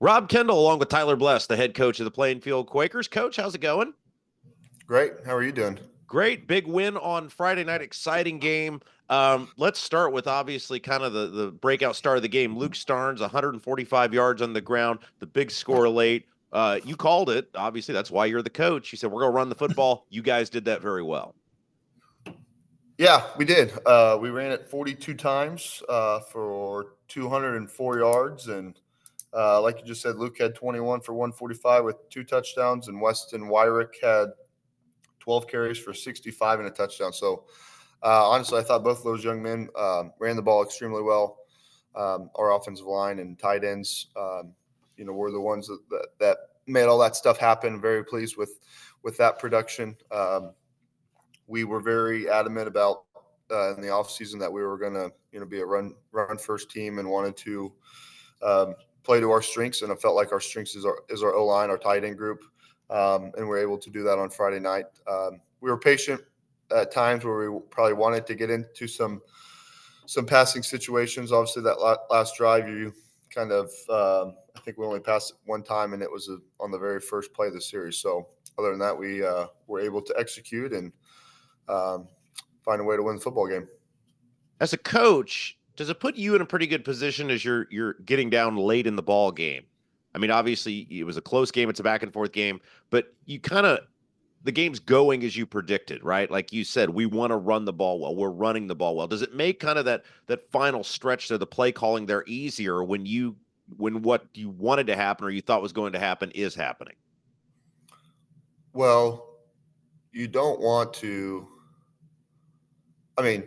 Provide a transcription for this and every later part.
Rob Kendall, along with Tyler Bless, the head coach of the Plainfield Quakers. Coach, how's it going? Great. How are you doing? Great. Big win on Friday night. Exciting game. Let's start with obviously kind of the breakout star of the game. Luke Starnes, 145 yards on the ground, the big score late. You called it. Obviously, that's why you're the coach. You said, we're going to run the football. You guys did that very well. Yeah, we did. We ran it 42 times for 204 yards. And like you just said, Luke had 21 for 145 with 2 touchdowns, and Weston Wyrick had 12 carries for 65 and a touchdown. So honestly, I thought both of those young men ran the ball extremely well. Our offensive line and tight ends, were the ones that made all that stuff happen. Very pleased with that production. We were very adamant about in the offseason that we were going to be a run first team and wanted to play to our strengths. And I felt like our strengths is our O line, our tight end group, and we're able to do that on Friday night. We were patient at times where we probably wanted to get into some passing situations. Obviously, that last drive, you kind of I think we only passed it one time, and it was on the very first play of the series. So other than that, we were able to execute and find a way to win the football game. As a coach, does it put you in a pretty good position as you're getting down late in the ball game? I mean, obviously it was a close game, it's a back and forth game, but you kind of the game's going as you predicted, right? Like you said, we want to run the ball well. We're running the ball well. Does it make kind of that final stretch there, the play calling there easier when what you wanted to happen or you thought was going to happen is happening? Well, you don't want to. I mean,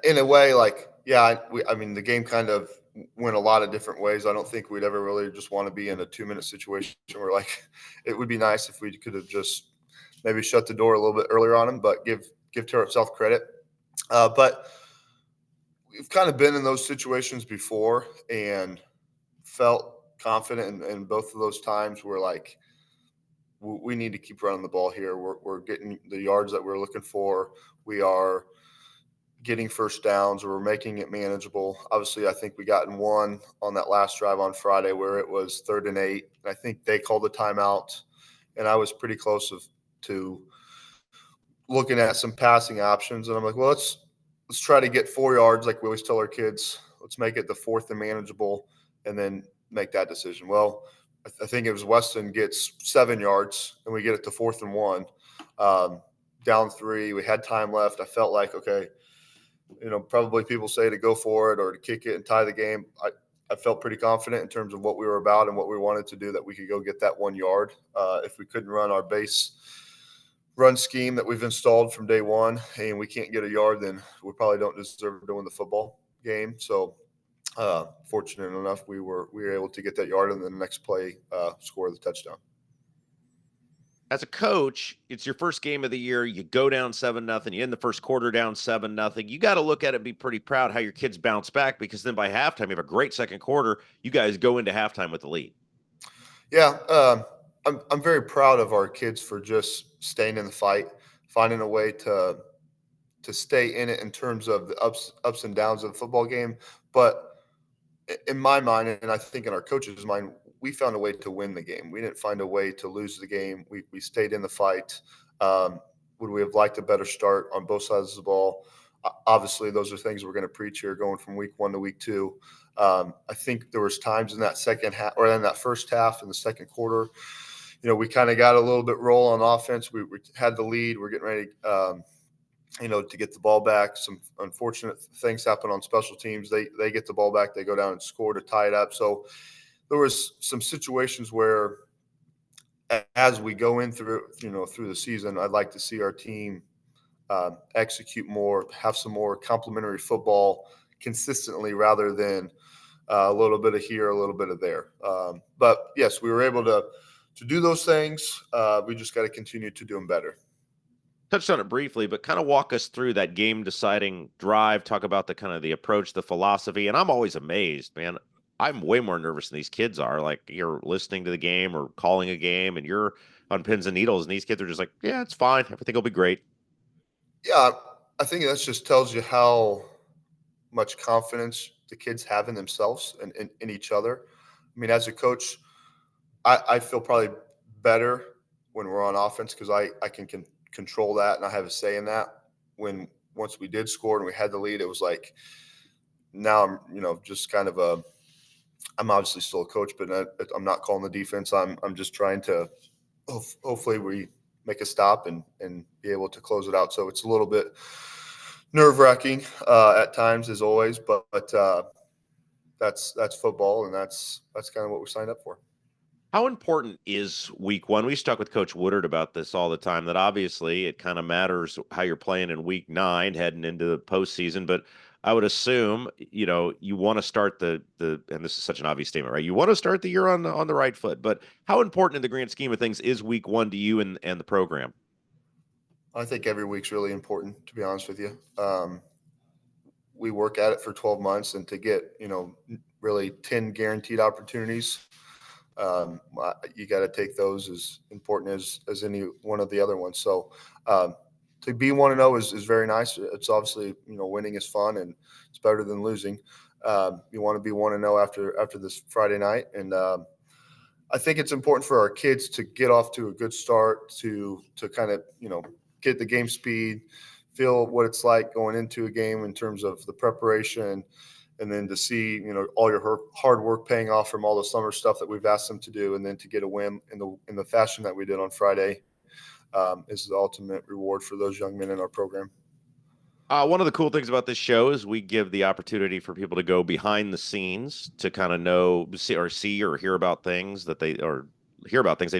in a way, like I mean, the game kind of went a lot of different ways. I don't think we'd ever really just want to be in a 2-minute situation where like it would be nice if we could have just maybe shut the door a little bit earlier on them, but give Terre Haute South credit. But we've kind of been in those situations before and felt confident in both of those times. We're like, we need to keep running the ball here. We're getting the yards that we're looking for. We are getting first downs. We're making it manageable. Obviously, I think we got in one on that last drive on Friday where it was 3rd and 8. And I think they called the timeout, and I was pretty close to looking at some passing options. And I'm like, well, let's try to get 4 yards, like we always tell our kids. Let's make it the 4th and manageable, and then make that decision. Well, I think it was Weston gets 7 yards, and we get it to 4th and 1. Down 3, we had time left. I felt like, okay, probably people say to go for it or to kick it and tie the game. I felt pretty confident in terms of what we were about and what we wanted to do, that we could go get that 1 yard. If we couldn't run our base run scheme that we've installed from day one and we can't get a yard, then we probably don't deserve to win the football game. So fortunate enough, we were able to get that yard, and then the next play score the touchdown. As a coach, it's your first game of the year. You go down 7-0. You end the first quarter down 7-0. You got to look at it and be pretty proud how your kids bounce back, because then by halftime, you have a great second quarter. You guys go into halftime with the lead. Yeah, I'm very proud of our kids for just staying in the fight, finding a way to stay in it in terms of the ups and downs of the football game. But in my mind, and I think in our coach's mind, we found a way to win the game. We didn't find a way to lose the game. We stayed in the fight. Would we have liked a better start on both sides of the ball? Obviously, those are things we're going to preach here going from week 1 to week 2. I think there was times in that second half, or in that first half in the second quarter, we kind of got a little bit roll on offense. We had the lead. We're getting ready to get the ball back. Some unfortunate things happen on special teams. They get the ball back. They go down and score to tie it up. So there was some situations where, as we go in through the season, I'd like to see our team execute more, have some more complementary football consistently, rather than a little bit of here, a little bit of there. But yes, we were able to do those things. We just got to continue to do them better. Touched on it briefly, but kind of walk us through that game deciding drive. Talk about the kind of the approach, the philosophy. And I'm always amazed, man. I'm way more nervous than these kids are. Like, you're listening to the game or calling a game and you're on pins and needles, and these kids are just like, yeah, it's fine. Everything will be great. Yeah, I think that just tells you how much confidence the kids have in themselves and in each other. I mean, as a coach, I feel probably better when we're on offense because I can control that and I have a say in that. When once we did score and we had the lead, it was like now I'm just kind of I'm obviously still a coach, but I'm not calling the defense. I'm just trying to hopefully we make a stop and be able to close it out. So it's a little bit nerve wracking at times, as always, but that's football, and that's kind of what we signed up for. How important is week one? We talk with Coach Woodard about this all the time, that obviously it kind of matters how you're playing in week 9 heading into the postseason. But I would assume, you want to start and this is such an obvious statement, right? You want to start the year on the right foot. But how important in the grand scheme of things is week one to you and the program? I think every week's really important, to be honest with you. We work at it for 12 months, and to get, really 10 guaranteed opportunities, you got to take those as important as any one of the other ones. So to be 1-0 is very nice. It's obviously, winning is fun and it's better than losing. You want to be 1-0 after this Friday night. And I think it's important for our kids to get off to a good start, to kind of, get the game speed, feel what it's like going into a game in terms of the preparation, and then to see, all your hard work paying off from all the summer stuff that we've asked them to do, and then to get a win in the fashion that we did on Friday is the ultimate reward for those young men in our program. One of the cool things about this show is we give the opportunity for people to go behind the scenes to kind of see or hear about things they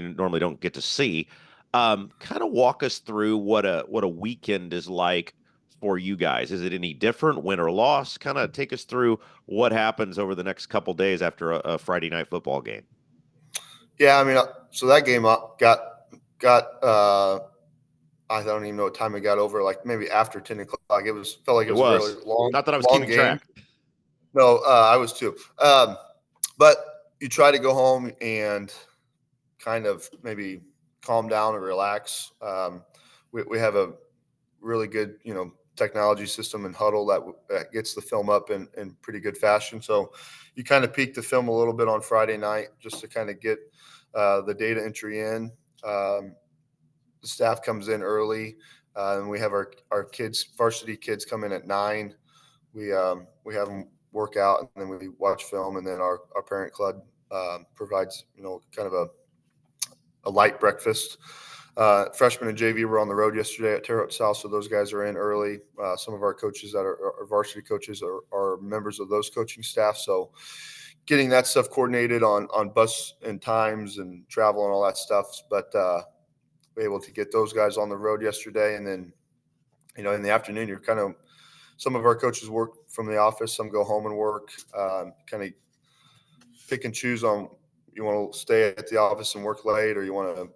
normally don't get to see. Kind of walk us through what a weekend is like for you guys. Is it any different, win or loss? Kind of take us through what happens over the next couple days after a Friday night football game. Yeah, I mean, so that game got. I don't even know what time it got over. Like maybe after 10 o'clock. Felt like it was a really Not that I was long keeping game. track. No, I was too. But you try to go home and kind of maybe calm down and relax. We have a really good, technology system and Huddle that gets the film up in pretty good fashion. So you kind of peek the film a little bit on Friday night just to kind of get the data entry in. The staff comes in early, and we have our kids, varsity kids, come in at 9. We have them work out, and then we watch film, and then our parent club provides kind of a light breakfast. Freshmen and JV were on the road yesterday at Terre Haute South, so those guys are in early. Some of our coaches that are varsity coaches are members of those coaching staff, so getting that stuff coordinated on bus and times and travel and all that stuff. But we're able to get those guys on the road yesterday, and then in the afternoon, you're kind of, some of our coaches work from the office, some go home and work. Kind of pick and choose on, you want to stay at the office and work late, or you want to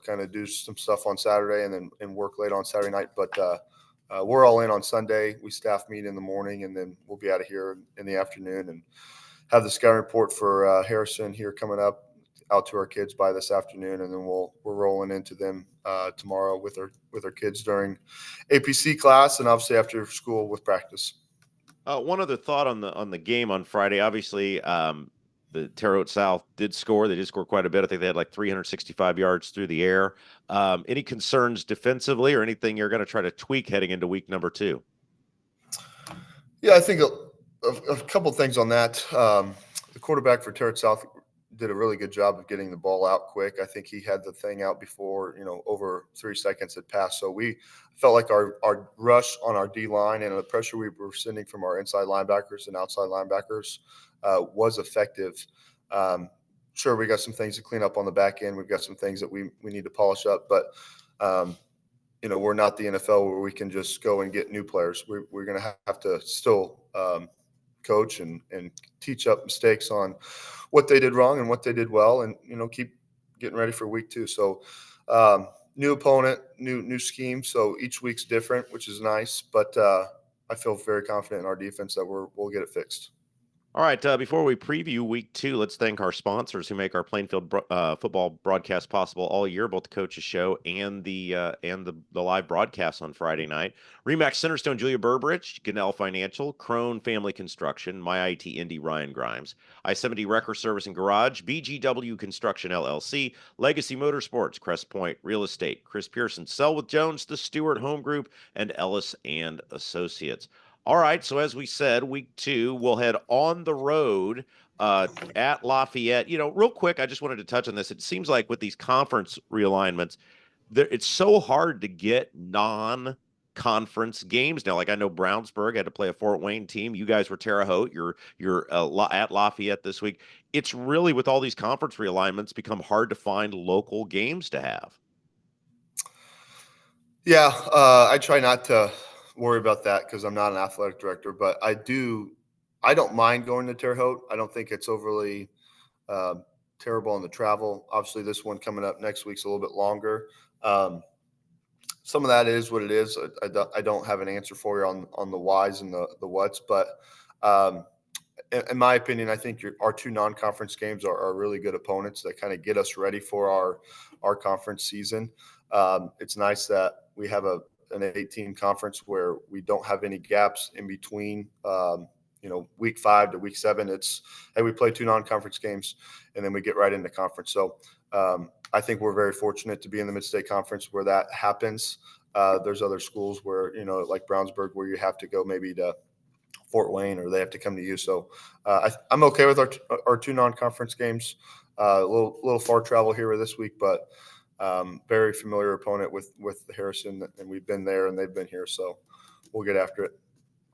kind of do some stuff on Saturday and work late on Saturday night. But we're all in on Sunday. We staff meet in the morning, and then we'll be out of here in the afternoon and have the scouting report for Harrison here coming up out to our kids by this afternoon, and then we're rolling into them tomorrow with our kids during APC class, and obviously after school with practice. One other thought on the game on Friday. Obviously, the Terre Haute South did score. They did score quite a bit. I think they had like 365 yards through the air. Any concerns defensively or anything you're going to try to tweak heading into week number 2? Yeah, I think a couple things on that. The quarterback for Terre Haute South did a really good job of getting the ball out quick. I think he had the thing out before, over 3 seconds had passed. So we felt like our rush on our D-line and the pressure we were sending from our inside linebackers and outside linebackers was effective. Sure, we got some things to clean up on the back end. We've got some things that we need to polish up, but we're not the NFL where we can just go and get new players. We're going to have to still coach and teach up mistakes on what they did wrong and what they did well, and keep getting ready for week 2. So new opponent, new scheme. So each week's different, which is nice. But I feel very confident in our defense that we'll get it fixed. All right, before we preview week 2, let's thank our sponsors who make our Plainfield football broadcast possible all year, both the coaches show and the live broadcast on Friday night. Remax Centerstone, Julia Burbridge, Gannell Financial, Crone Family Construction, My IT Indy, Ryan Grimes, I-70 Wrecker Service and Garage, BGW Construction LLC, Legacy Motorsports, Crest Point Real Estate, Chris Pearson, Selwood Jones, the Stewart Home Group, and Ellis and Associates. All right, so as we said, week 2, we'll head on the road at Lafayette. Real quick, I just wanted to touch on this. It seems like with these conference realignments, it's so hard to get non-conference games now. Like I know Brownsburg had to play a Fort Wayne team. You guys were Terre Haute. You're at Lafayette this week. It's really, with all these conference realignments, become hard to find local games to have. Yeah, I try not to worry about that because I'm not an athletic director, but I do. I don't mind going to Terre Haute. I don't think it's overly um, terrible on the travel. Obviously, this one coming up next week's a little bit longer. Um, some of that is what it is. I don't have an answer for you on the whys and the whats, but um, in my opinion, I think our two non-conference games are really good opponents that kind of get us ready for our conference season. It's nice that we have an 8-team conference where we don't have any gaps in between. Week 5 to week 7, it's hey, we play two non-conference games and then we get right into conference. So I think we're very fortunate to be in the Mid-State Conference where that happens. There's other schools where like Brownsburg, where you have to go maybe to Fort Wayne or they have to come to you. So I'm okay with our two non-conference games. A little far travel here this week, but very familiar opponent with Harrison, and we've been there and they've been here, so we'll get after it.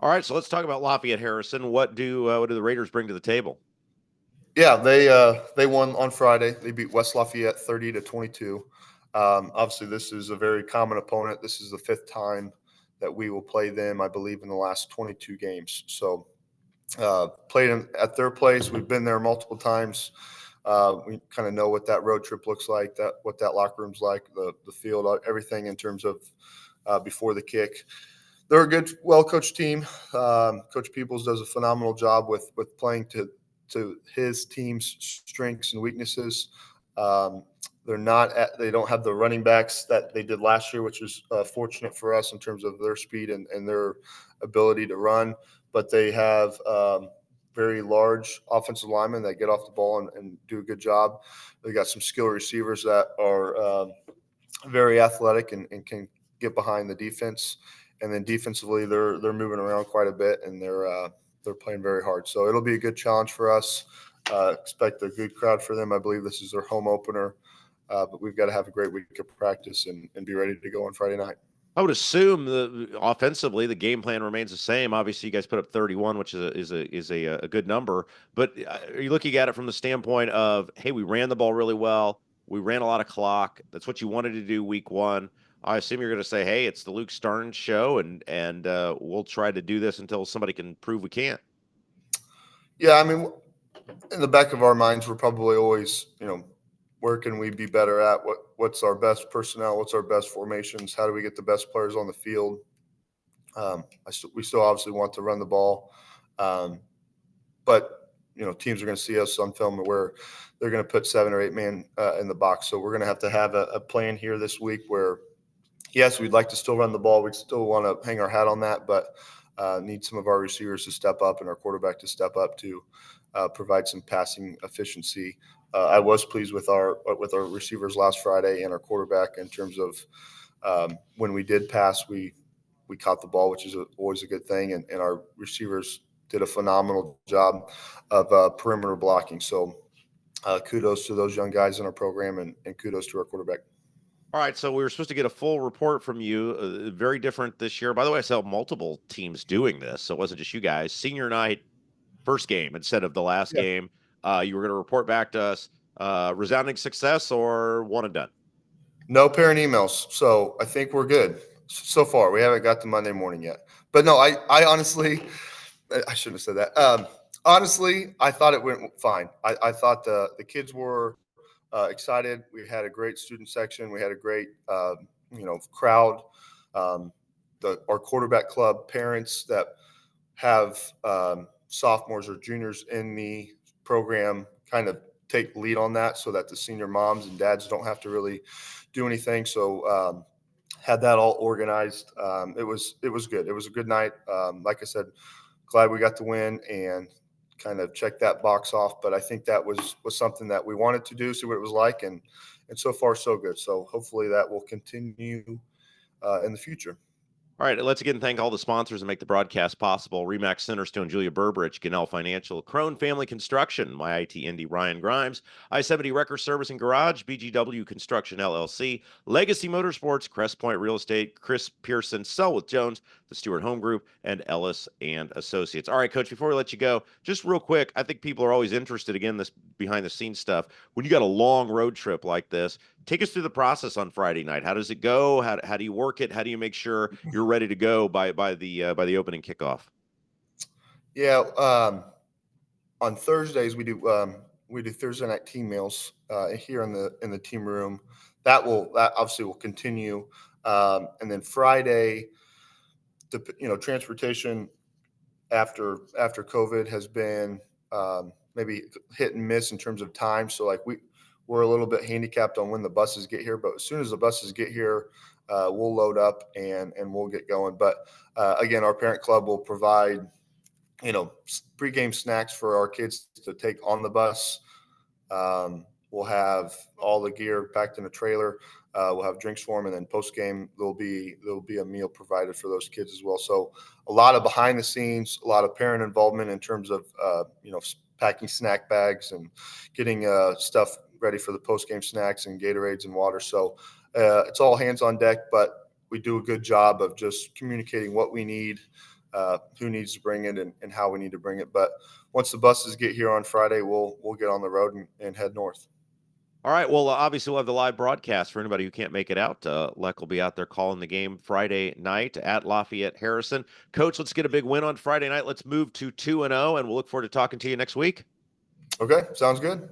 All right, so let's talk about Lafayette Harrison. What do the Raiders bring to the table? Yeah, they won on Friday. They beat West Lafayette 30-22. Obviously, this is a very common opponent. This is the 5th time that we will play them, I believe, in the last 22 games. So played at their place. We've been there multiple times. We kind of know what that road trip looks like, what that locker room's like, the field, everything in terms of before the kick. They're a good, well-coached team. Coach Peoples does a phenomenal job with playing to his team's strengths and weaknesses. They don't have the running backs that they did last year, which was fortunate for us in terms of their speed and their ability to run. But they have very large offensive linemen that get off the ball and do a good job. They got some skill receivers that are very athletic and can get behind the defense. And then defensively, they're moving around quite a bit and they're playing very hard. So it'll be a good challenge for us. Expect a good crowd for them. I believe this is their home opener, but we've got to have a great week of practice and be ready to go on Friday night. I would assume offensively the game plan remains the same. Obviously, you guys put up 31, which is a good number. But are you looking at it from the standpoint of, hey, we ran the ball really well, we ran a lot of clock. That's what you wanted to do week 1. I assume you're going to say, hey, it's the Luke Starnes show, and we'll try to do this until somebody can prove we can't. Yeah, I mean, in the back of our minds, we're probably always, where can we be better at? What's our best personnel? What's our best formations? How do we get the best players on the field? We still obviously want to run the ball, but teams are going to see us on film where they're going to put 7 or 8 man in the box. So we're going to have a plan here this week where, yes, we'd like to still run the ball. We'd still want to hang our hat on that, but need some of our receivers to step up and our quarterback to step up to provide some passing efficiency. I was pleased with our receivers last Friday and our quarterback in terms of when we did pass, we caught the ball, which is always a good thing, and our receivers did a phenomenal job of perimeter blocking. So kudos to those young guys in our program, and kudos to our quarterback. All right, so we were supposed to get a full report from you. Very different this year. By the way, I saw multiple teams doing this, so it wasn't just you guys. Senior night, first game instead of the last game. You were going to report back to us. Resounding success or one and done? No parent emails, so I think we're good so far. We haven't got to Monday morning yet, but no, I honestly, I shouldn't have said that. Honestly, I thought it went fine. I thought the kids were excited. We had a great student section. We had a great crowd. Our quarterback club parents that have sophomores or juniors in the program kind of take lead on that so that the senior moms and dads don't have to really do anything. So had that all organized. It was good. It was a good night. Like I said, glad we got to win and kind of check that box off. But I think that was something that we wanted to do, see what it was like, and so far so good. So hopefully that will continue in the future. All right, let's again thank all the sponsors that make the broadcast possible. Remax Centerstone, Julia Burbridge, Ganell Financial, Crone Family Construction, My IT Indy, Ryan Grimes, I-70 Wrecker Service and Garage, BGW Construction LLC, Legacy Motorsports, Crest Point Real Estate, Chris Pearson, Selwith Jones, the Stewart Home Group, and Ellis and Associates. All right, Coach, before we let you go, just real quick, I think people are always interested, again, this behind-the-scenes stuff. When you got a long road trip like this, take us through the process on Friday night. How does it go? How do you work it? How do you make sure you're ready to go by the opening kickoff? Yeah, on Thursdays we do Thursday night team meals here in the team room. That obviously will continue, and then Friday, transportation after COVID has been maybe hit and miss in terms of time. So like we're a little bit handicapped on when the buses get here, but as soon as the buses get here, we'll load up and we'll get going. But again, our parent club will provide pregame snacks for our kids to take on the bus. We'll have all the gear packed in a trailer. We'll have drinks for them, and then post game there'll be a meal provided for those kids as well. So a lot of behind the scenes, a lot of parent involvement in terms of packing snack bags and getting stuff ready for the post game snacks and Gatorades and water. So it's all hands on deck, but we do a good job of just communicating what we need, who needs to bring it, and how we need to bring it. But once the buses get here on Friday, we'll get on the road and head north. All right. Well, obviously, we'll have the live broadcast for anybody who can't make it out. Leck will be out there calling the game Friday night at Lafayette Harrison. Coach, let's get a big win on Friday night. Let's move to 2-0, and we'll look forward to talking to you next week. Okay, sounds good.